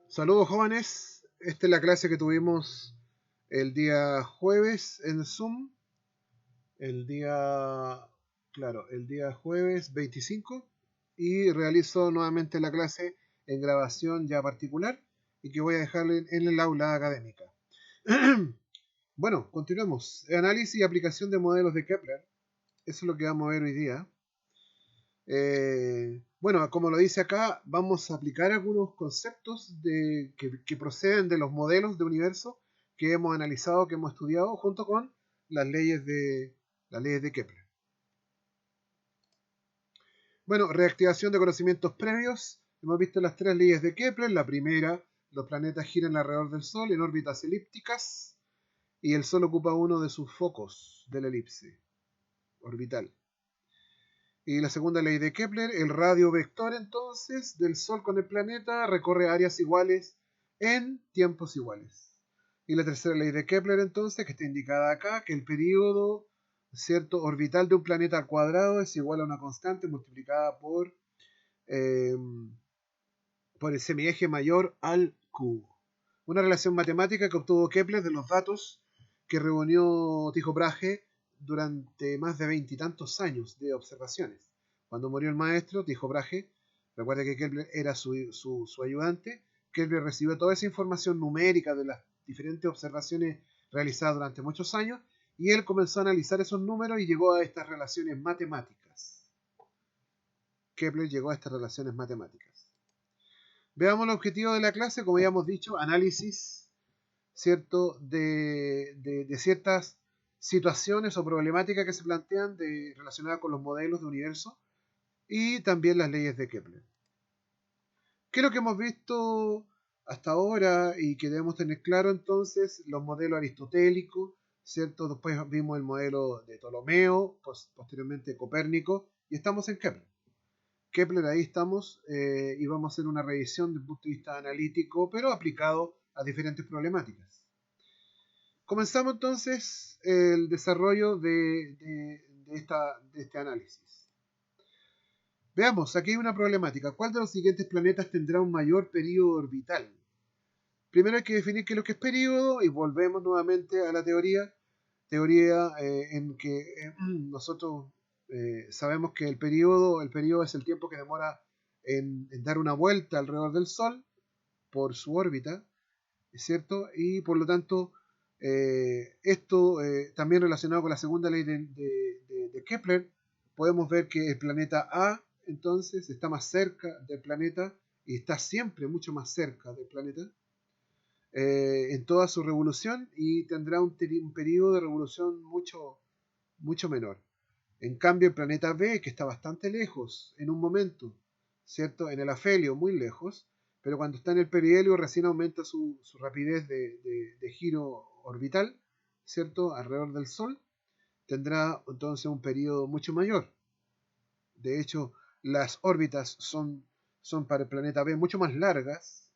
Saludos jóvenes, esta es la clase que tuvimos el día jueves en Zoom, el día, el día jueves 25 y realizo nuevamente la clase en grabación ya particular y que voy a dejar en el aula académica. Bueno, continuemos. Análisis y aplicación de modelos de Kepler, eso es lo que vamos a ver hoy día. Bueno, como lo dice acá, vamos a aplicar algunos conceptos que proceden de los modelos de universo que hemos analizado, que hemos estudiado, junto con las leyes de Kepler. Bueno, reactivación de conocimientos previos. Hemos visto las tres leyes de Kepler. La primera, los planetas giran alrededor del Sol en órbitas elípticas y el Sol ocupa uno de sus focos de la elipse orbital. Y la segunda ley de Kepler, el radio vector entonces del Sol con el planeta recorre áreas iguales en tiempos iguales. Y la tercera ley de Kepler entonces, que está indicada acá, que el periodo, ¿cierto?, orbital de un planeta al cuadrado es igual a una constante multiplicada eh, por el semieje mayor al cubo. Una relación matemática que obtuvo Kepler de los datos que reunió Tycho Brahe durante más de 20 y tantos años de observaciones. Cuando murió el maestro, Tycho Brahe, recuerda que Kepler era su ayudante, Kepler recibió toda esa información numérica de las diferentes observaciones realizadas durante muchos años y él comenzó a analizar esos números y llegó a estas relaciones matemáticas. Kepler llegó a estas relaciones matemáticas. Veamos el objetivo de la clase, como ya hemos dicho, análisis, ¿cierto?, de ciertas situaciones o problemáticas que se plantean relacionadas con los modelos de universo y también las leyes de Kepler. ¿Qué es lo que hemos visto hasta ahora y que debemos tener claro entonces? Los modelos aristotélicos, ¿cierto? Después vimos el modelo de Ptolomeo, posteriormente Copérnico, y estamos en Kepler. Kepler, ahí estamos, y vamos a hacer una revisión desde el punto de vista analítico, pero aplicado a diferentes problemáticas. Comenzamos entonces el desarrollo de este análisis. Veamos, aquí hay una problemática. ¿Cuál de los siguientes planetas tendrá un mayor periodo orbital? Primero hay que definir qué es lo que es periodo y volvemos nuevamente a la teoría en que nosotros sabemos que el periodo es el tiempo que demora en dar una vuelta alrededor del Sol por su órbita, ¿es cierto? Y por lo tanto, esto también relacionado con la segunda ley de Kepler, podemos ver que el planeta A entonces está más cerca del planeta y está siempre mucho más cerca del planeta en toda su revolución y tendrá un periodo de revolución mucho menor. En cambio, el planeta B, que está bastante lejos en un momento, ¿cierto? En el afelio, muy lejos, pero cuando está en el perihelio recién aumenta su rapidez de giro orbital, ¿cierto? Alrededor del Sol, tendrá entonces un periodo mucho mayor. De hecho, las órbitas son para el planeta B mucho más largas,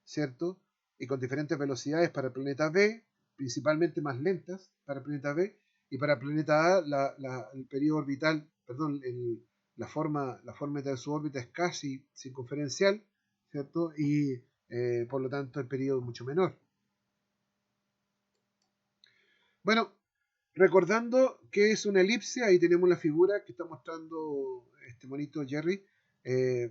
¿cierto? Y con diferentes velocidades para el planeta B, principalmente más lentas para el planeta B, y para el planeta A el periodo orbital, perdón, la forma de su órbita es casi circunferencial, ¿cierto? Y por lo tanto el periodo es mucho menor. Bueno, recordando que es una elipse, ahí tenemos la figura que está mostrando este monito Jerry.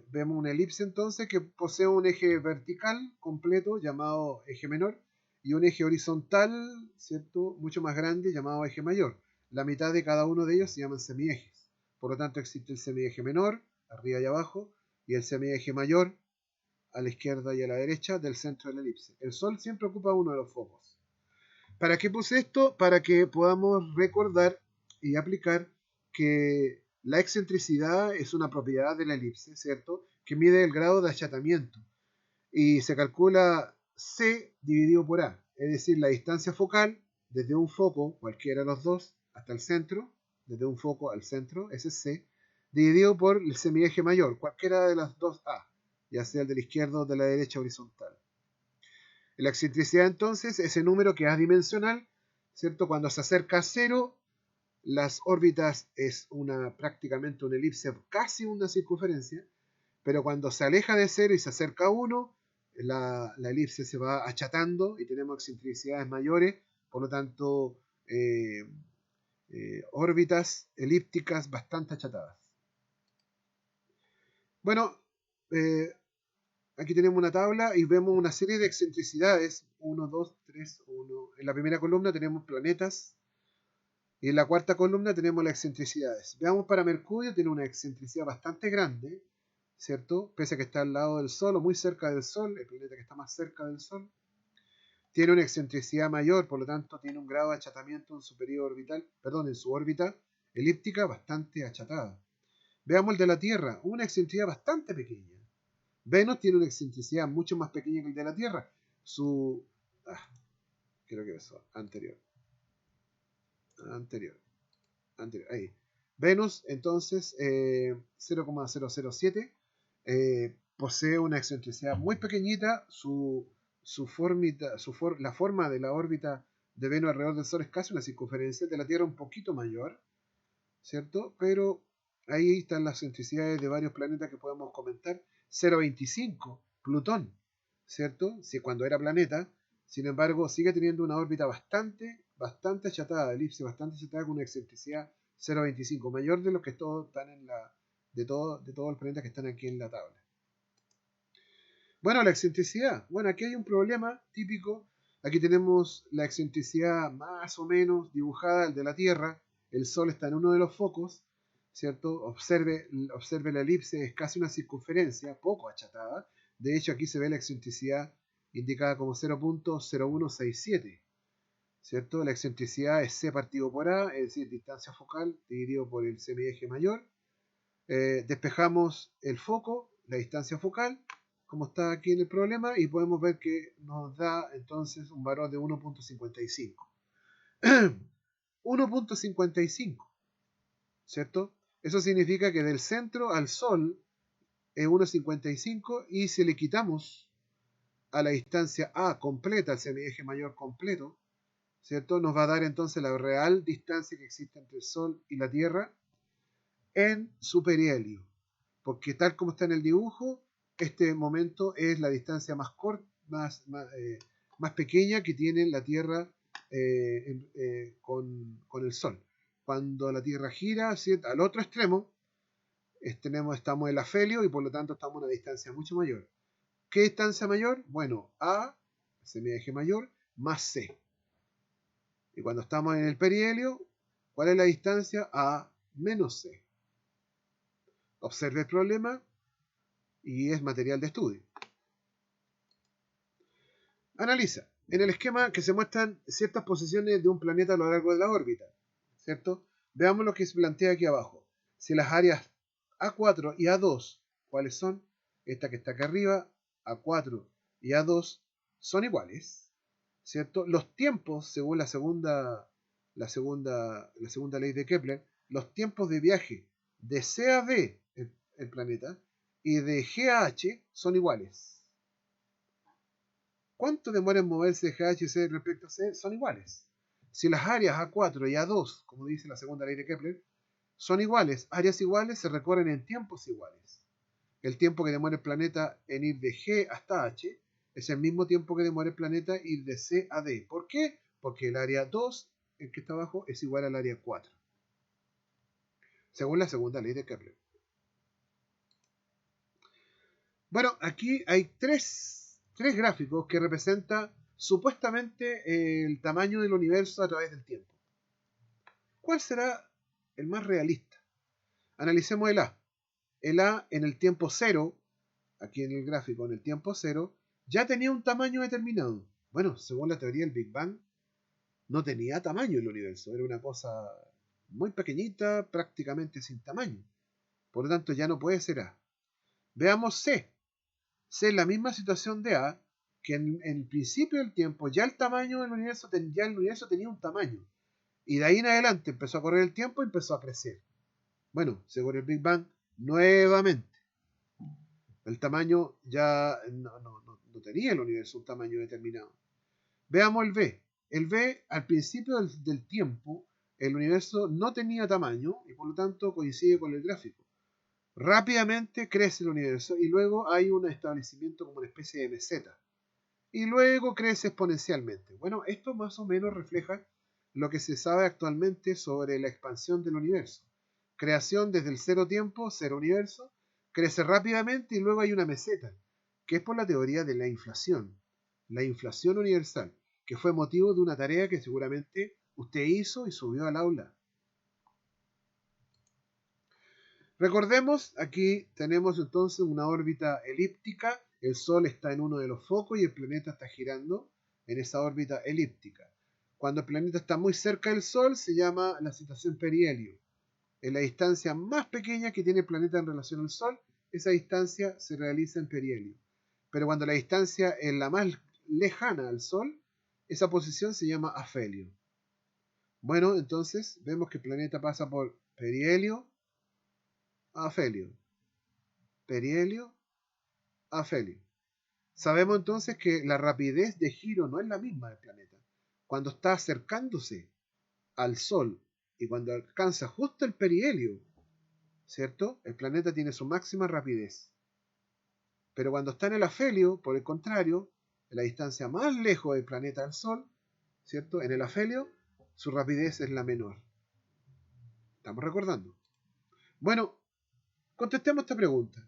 Vemos una elipse entonces que posee un eje vertical completo llamado eje menor y un eje horizontal, ¿cierto?, mucho más grande llamado eje mayor. La mitad de cada uno de ellos se llaman semiejes. Por lo tanto existe el semieje menor, arriba y abajo, y el semieje mayor, a la izquierda y a la derecha del centro de la elipse. El Sol siempre ocupa uno de los focos. ¿Para qué puse esto? Para que podamos recordar y aplicar que la excentricidad es una propiedad de la elipse, ¿cierto?, que mide el grado de achatamiento y se calcula C dividido por A, es decir, la distancia focal desde un foco, cualquiera de los dos, hasta el centro, desde un foco al centro, ese es C, dividido por el semieje mayor, cualquiera de las dos A, ya sea el de la izquierda o de la derecha horizontal. La excentricidad entonces, ese número que es adimensional, ¿cierto? Cuando se acerca a cero, las órbitas es prácticamente una elipse, casi una circunferencia, pero cuando se aleja de cero y se acerca a 1, la elipse se va achatando y tenemos excentricidades mayores, por lo tanto, órbitas elípticas bastante achatadas. Bueno, aquí tenemos una tabla y vemos una serie de excentricidades. 1, 2, 3, 1. En la primera columna tenemos planetas y en la cuarta columna tenemos las excentricidades. Veamos para Mercurio, tiene una excentricidad bastante grande, ¿cierto? Pese a que está al lado del Sol o muy cerca del Sol, el planeta que está más cerca del Sol. Tiene una excentricidad mayor, por lo tanto tiene un grado de achatamiento en su periodo orbital, perdón, en su órbita elíptica bastante achatada. Veamos el de la Tierra, una excentricidad bastante pequeña. Venus tiene una excentricidad mucho más pequeña que el de la Tierra. Creo que eso, anterior, ahí. Venus, entonces, 0,007, posee una excentricidad muy pequeñita. La forma de la órbita de Venus alrededor del Sol es casi una circunferencia, de la Tierra un poquito mayor, ¿cierto? Pero ahí están las excentricidades de varios planetas que podemos comentar. 0,25, Plutón, ¿cierto? Si cuando era planeta, sin embargo, sigue teniendo una órbita bastante achatada, elipse bastante achatada, con una excentricidad 0,25, mayor de los que todos están de todos los planetas que están aquí en la tabla. Bueno, la excentricidad. Bueno, aquí hay un problema típico. Aquí tenemos la excentricidad más o menos dibujada, el de la Tierra. El Sol está en uno de los focos, ¿cierto? Observe la elipse, es casi una circunferencia, poco achatada. De hecho, aquí se ve la excentricidad indicada como 0,0167, ¿cierto? La excentricidad es C partido por A, es decir, distancia focal dividido por el semieje mayor. Despejamos el foco, la distancia focal, como está aquí en el problema, y podemos ver que nos da entonces un valor de 1,55. 1,55, ¿cierto? Eso significa que del centro al Sol es 1,55, y si le quitamos a la distancia A completa, al semieje mayor completo, ¿cierto? Nos va a dar entonces la real distancia que existe entre el Sol y la Tierra en su perihelio. Porque tal como está en el dibujo, este momento es la distancia más corta, más pequeña que tiene la Tierra con el Sol. Cuando la Tierra gira, ¿cierto?, al otro extremo, estamos en el afelio y por lo tanto estamos a una distancia mucho mayor. ¿Qué distancia mayor? Bueno, A, semieje mayor, más C. Y cuando estamos en el perihelio, ¿cuál es la distancia? A menos C. Observe el problema y es material de estudio. Analiza. En el esquema que se muestran ciertas posiciones de un planeta a lo largo de la órbita, ¿cierto? Veamos lo que se plantea aquí abajo. Si las áreas A4 y A2, ¿cuáles son? Esta que está acá arriba, A4 y A2, son iguales, ¿cierto? Los tiempos, según la segunda ley de Kepler, los tiempos de viaje de C a D, el planeta, y de G a H son iguales. ¿Cuánto demora en moverse de G a H y C respecto a C? Son iguales. Si las áreas A4 y A2, como dice la segunda ley de Kepler, son iguales, áreas iguales se recorren en tiempos iguales. El tiempo que demora el planeta en ir de G hasta H es el mismo tiempo que demora el planeta ir de C a D. ¿Por qué? Porque el área 2, el que está abajo, es igual al área 4, según la segunda ley de Kepler. Bueno, aquí hay tres gráficos que representan supuestamente el tamaño del universo a través del tiempo. ¿Cuál será el más realista? Analicemos el A. El A en el tiempo cero, aquí en el gráfico, en el tiempo cero, ya tenía un tamaño determinado. Bueno, según la teoría del Big Bang, no tenía tamaño el universo, era una cosa muy pequeñita, prácticamente sin tamaño. Por lo tanto, ya no puede ser A. Veamos C. C es la misma situación de A, que en el principio del tiempo ya el tamaño del universo, ya el universo tenía un tamaño. Y de ahí en adelante empezó a correr el tiempo y empezó a crecer. Bueno, según el Big Bang, nuevamente, el tamaño ya no tenía el universo un tamaño determinado. Veamos el B. El B, al principio del tiempo, el universo no tenía tamaño y por lo tanto coincide con el gráfico. Rápidamente crece el universo y luego hay un establecimiento como una especie de meseta. y luego crece exponencialmente. Bueno, esto más o menos refleja lo que se sabe actualmente sobre la expansión del universo. Creación desde el cero tiempo, cero universo, crece rápidamente y luego hay una meseta, que es por la teoría de la inflación universal, que fue motivo de una tarea que seguramente usted hizo y subió al aula. Recordemos, aquí tenemos entonces una órbita elíptica, el Sol está en uno de los focos y el planeta está girando en esa órbita elíptica. Cuando el planeta está muy cerca del Sol se llama la situación perihelio. En la distancia más pequeña que tiene el planeta en relación al Sol, esa distancia se realiza en perihelio. Pero cuando la distancia es la más lejana al Sol, esa posición se llama afelio. Bueno, entonces vemos que el planeta pasa por perihelio, afelio, perihelio, afelio. Sabemos entonces que la rapidez de giro no es la misma del planeta. Cuando está acercándose al Sol y cuando alcanza justo el perihelio, ¿cierto? El planeta tiene su máxima rapidez. Pero cuando está en el afelio, por el contrario, en la distancia más lejos del planeta al Sol, ¿cierto? En el afelio, su rapidez es la menor. ¿Estamos recordando? Bueno, contestemos esta pregunta.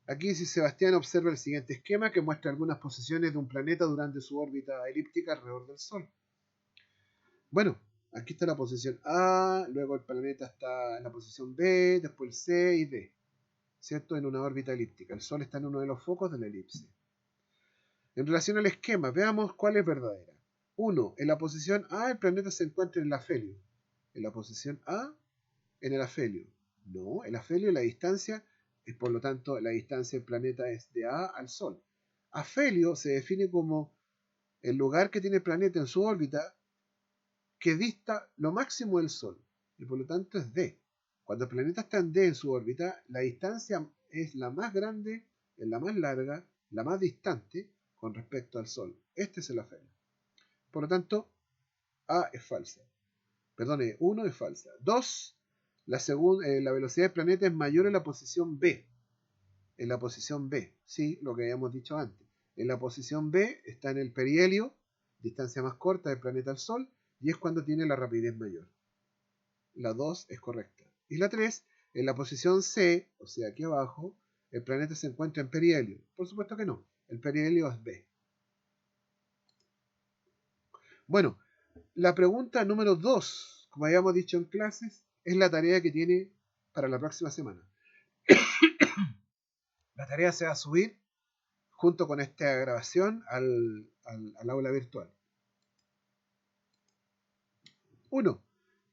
Aquí si Sebastián observa el siguiente esquema que muestra algunas posiciones de un planeta durante su órbita elíptica alrededor del Sol. Bueno, aquí está la posición A, luego el planeta está en la posición B, después el C y D, ¿cierto? En una órbita elíptica. El Sol está en uno de los focos de la elipse. En relación al esquema, veamos cuál es verdadera. 1. En la posición A el planeta se encuentra en el afelio. En la posición A, en el afelio. No, el afelio, la distancia, es por lo tanto la distancia del planeta es de A al Sol. Afelio se define como el lugar que tiene el planeta en su órbita que dista lo máximo del Sol. Y por lo tanto es D. Cuando el planeta está en D en su órbita, la distancia es la más grande, es la más larga, la más distante con respecto al Sol. Este es el afelio. Por lo tanto, A es falsa. Perdone, 1 es falsa. 2, la velocidad del planeta es mayor en la posición B. En la posición B, sí, lo que habíamos dicho antes. En la posición B está en el perihelio, distancia más corta del planeta al Sol, y es cuando tiene la rapidez mayor. La 2 es correcta. Y la 3, en la posición C, o sea, aquí abajo, el planeta se encuentra en perihelio. Por supuesto que no, el perihelio es B. Bueno, la pregunta número 2, como habíamos dicho en clases, es la tarea que tiene para la próxima semana. La tarea se va a subir junto con esta grabación al aula virtual. 1.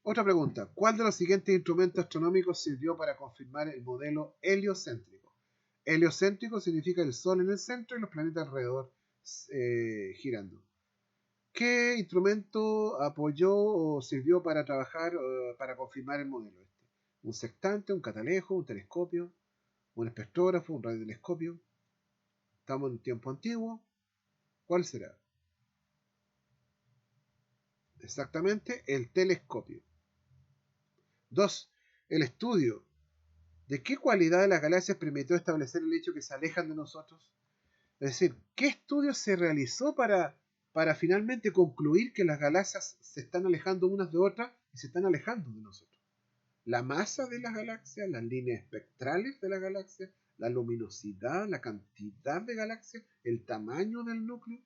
Otra pregunta. ¿Cuál de los siguientes instrumentos astronómicos sirvió para confirmar el modelo heliocéntrico? Heliocéntrico significa el Sol en el centro y los planetas alrededor girando. ¿Qué instrumento apoyó o sirvió para trabajar, para confirmar el modelo este? ¿Un sextante, un catalejo, un telescopio, un espectrógrafo, un radiotelescopio? ¿Estamos en tiempo antiguo? ¿Cuál será? Exactamente, el telescopio. 2. El estudio. ¿De qué cualidad de las galaxias permitió establecer el hecho que se alejan de nosotros? Es decir, ¿qué estudio se realizó para finalmente concluir que las galaxias se están alejando unas de otras y se están alejando de nosotros? La masa de las galaxias, las líneas espectrales de las galaxias, la luminosidad, la cantidad de galaxias, el tamaño del núcleo.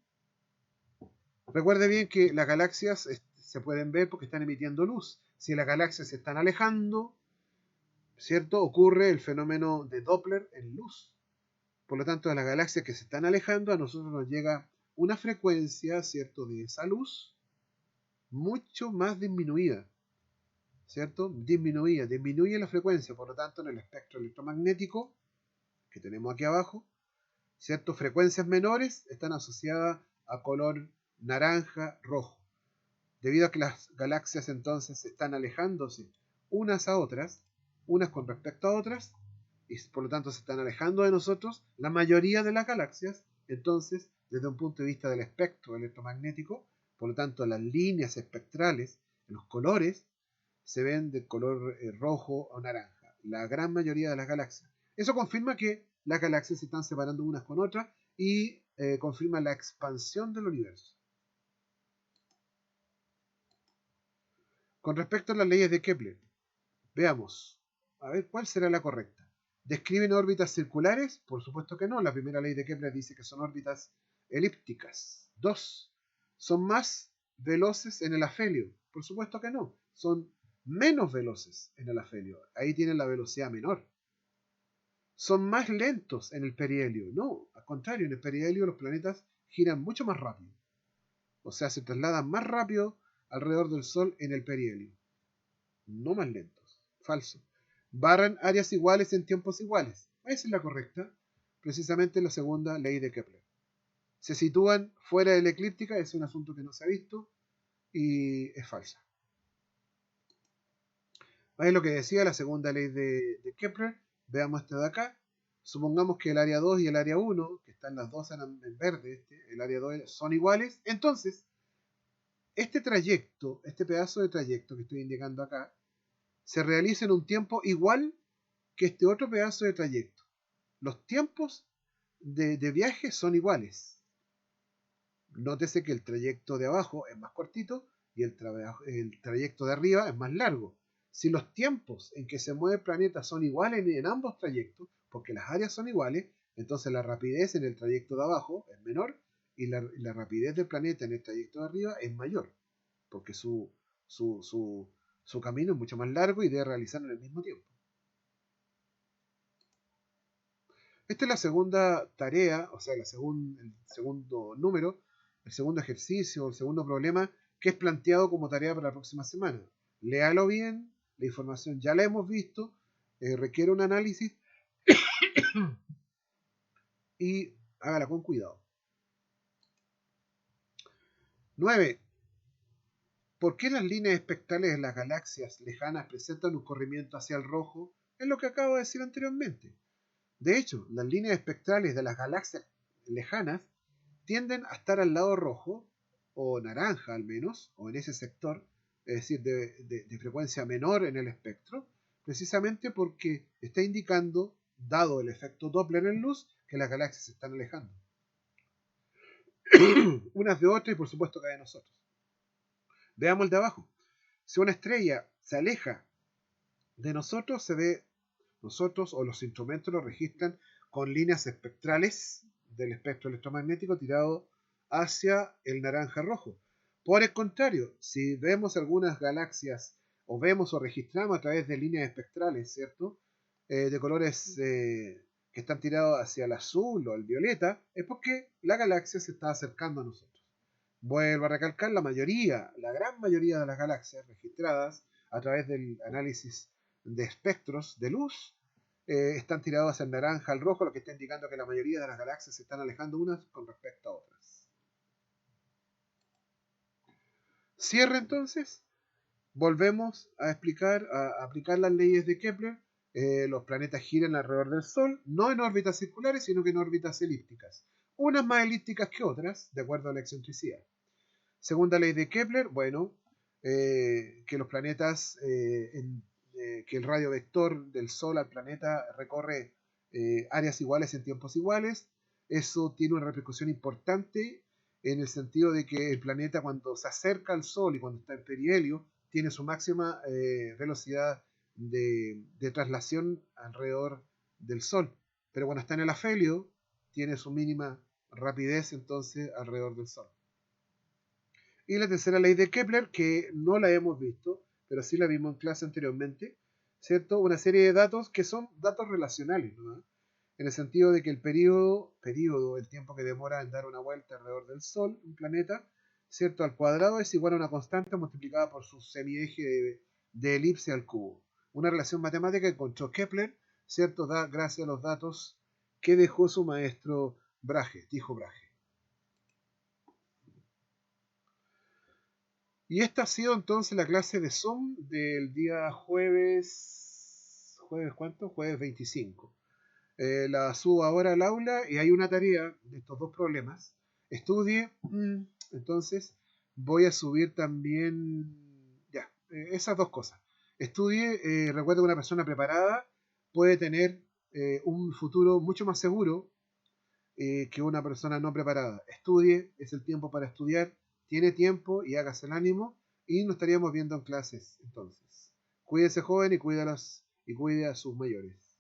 Recuerde bien que las galaxias se pueden ver porque están emitiendo luz. Si las galaxias se están alejando, ¿cierto? Ocurre el fenómeno de Doppler en luz. Por lo tanto, a las galaxias que se están alejando, a nosotros nos llega una frecuencia, ¿cierto?, de esa luz mucho más disminuida, ¿cierto? Disminuye la frecuencia. Por lo tanto, en el espectro electromagnético que tenemos aquí abajo, ¿cierto? Frecuencias menores están asociadas a color naranja, rojo. Debido a que las galaxias entonces están alejándose unas a otras, unas con respecto a otras, y por lo tanto se están alejando de nosotros, la mayoría de las galaxias, entonces, desde un punto de vista del espectro electromagnético, por lo tanto las líneas espectrales, los colores, se ven de color rojo o naranja, la gran mayoría de las galaxias. Eso confirma que las galaxias se están separando unas con otras y confirma la expansión del universo. Con respecto a las leyes de Kepler, veamos, a ver, ¿cuál será la correcta? ¿Describen órbitas circulares? Por supuesto que no. La primera ley de Kepler dice que son órbitas elípticas. 2. ¿Son más veloces en el afelio? Por supuesto que no. Son menos veloces en el afelio. Ahí tienen la velocidad menor. ¿Son más lentos en el perihelio? No, al contrario, en el perihelio los planetas giran mucho más rápido. O sea, se trasladan más rápido alrededor del Sol en el perihelio. No más lentos. Falso. Barran áreas iguales en tiempos iguales. Esa es la correcta. Precisamente la segunda ley de Kepler. Se sitúan fuera de la eclíptica, es un asunto que no se ha visto y es falsa. Es lo que decía la segunda ley de Kepler. Veamos este de acá. Supongamos que el área 2 y el área 1, que están las dos en verde, el área 2 son iguales. Entonces, este trayecto, este pedazo de trayecto que estoy indicando acá, se realiza en un tiempo igual que este otro pedazo de trayecto. Los tiempos de viaje son iguales. Nótese que el trayecto de abajo es más cortito y el trayecto de arriba es más largo. Si los tiempos en que se mueve el planeta son iguales en ambos trayectos, porque las áreas son iguales, entonces la rapidez en el trayecto de abajo es menor y la rapidez del planeta en el trayecto de arriba es mayor, porque su camino es mucho más largo y debe realizarlo en el mismo tiempo. Esta es la segunda tarea, o sea, el segundo número, el segundo ejercicio, el segundo problema que es planteado como tarea para la próxima semana. Léalo bien, la información ya la hemos visto, requiere un análisis y hágala con cuidado. 9. ¿Por qué las líneas espectrales de las galaxias lejanas presentan un corrimiento hacia el rojo? Es lo que acabo de decir anteriormente. De hecho, las líneas espectrales de las galaxias lejanas tienden a estar al lado rojo, o naranja al menos, o en ese sector, es decir, de frecuencia menor en el espectro, precisamente porque está indicando, dado el efecto Doppler en luz, que las galaxias se están alejando. Unas de otras y por supuesto que de nosotros. Veamos el de abajo. Si una estrella se aleja de nosotros, se ve, nosotros o los instrumentos lo registran con líneas espectrales del espectro electromagnético tirado hacia el naranja rojo. Por el contrario, si vemos algunas galaxias o vemos o registramos a través de líneas espectrales, ¿cierto? De colores que están tirados hacia el azul o el violeta, es porque la galaxia se está acercando a nosotros. Vuelvo a recalcar, la gran mayoría de las galaxias registradas a través del análisis de espectros de luz están tirados hacia el naranja al rojo, lo que está indicando que la mayoría de las galaxias se están alejando unas con respecto a otras. Cierre entonces. Volvemos a aplicar las leyes de Kepler. Los planetas giran alrededor del Sol, no en órbitas circulares, sino que en órbitas elípticas. Unas más elípticas que otras, de acuerdo a la excentricidad. Segunda ley de Kepler, bueno, que los planetas, que el radio vector del Sol al planeta recorre áreas iguales en tiempos iguales. Eso tiene una repercusión importante en el sentido de que el planeta cuando se acerca al Sol y cuando está en perihelio tiene su máxima velocidad de traslación alrededor del Sol. Pero cuando está en el afelio tiene su mínima rapidez entonces alrededor del Sol. Y la tercera ley de Kepler, que no la hemos visto, pero sí la vimos en clase anteriormente, ¿cierto? Una serie de datos que son datos relacionales, ¿no? En el sentido de que el periodo, el tiempo que demora en dar una vuelta alrededor del Sol, un planeta, ¿cierto? Al cuadrado es igual a una constante multiplicada por su semieje de elipse al cubo. Una relación matemática que encontró Kepler, ¿cierto? Gracias a los datos que dejó su maestro Tycho Brahe. Y esta ha sido entonces la clase de Zoom del día jueves. ¿Jueves cuánto? Jueves 25. La subo ahora al aula y hay una tarea de estos dos problemas. Estudie. Entonces voy a subir también. Ya, esas dos cosas. Estudie. Recuerda que una persona preparada puede tener un futuro mucho más seguro que una persona no preparada. Estudie, es el tiempo para estudiar, tiene tiempo y hágase el ánimo y nos estaríamos viendo en clases entonces. Cuídese joven y cuide a sus mayores.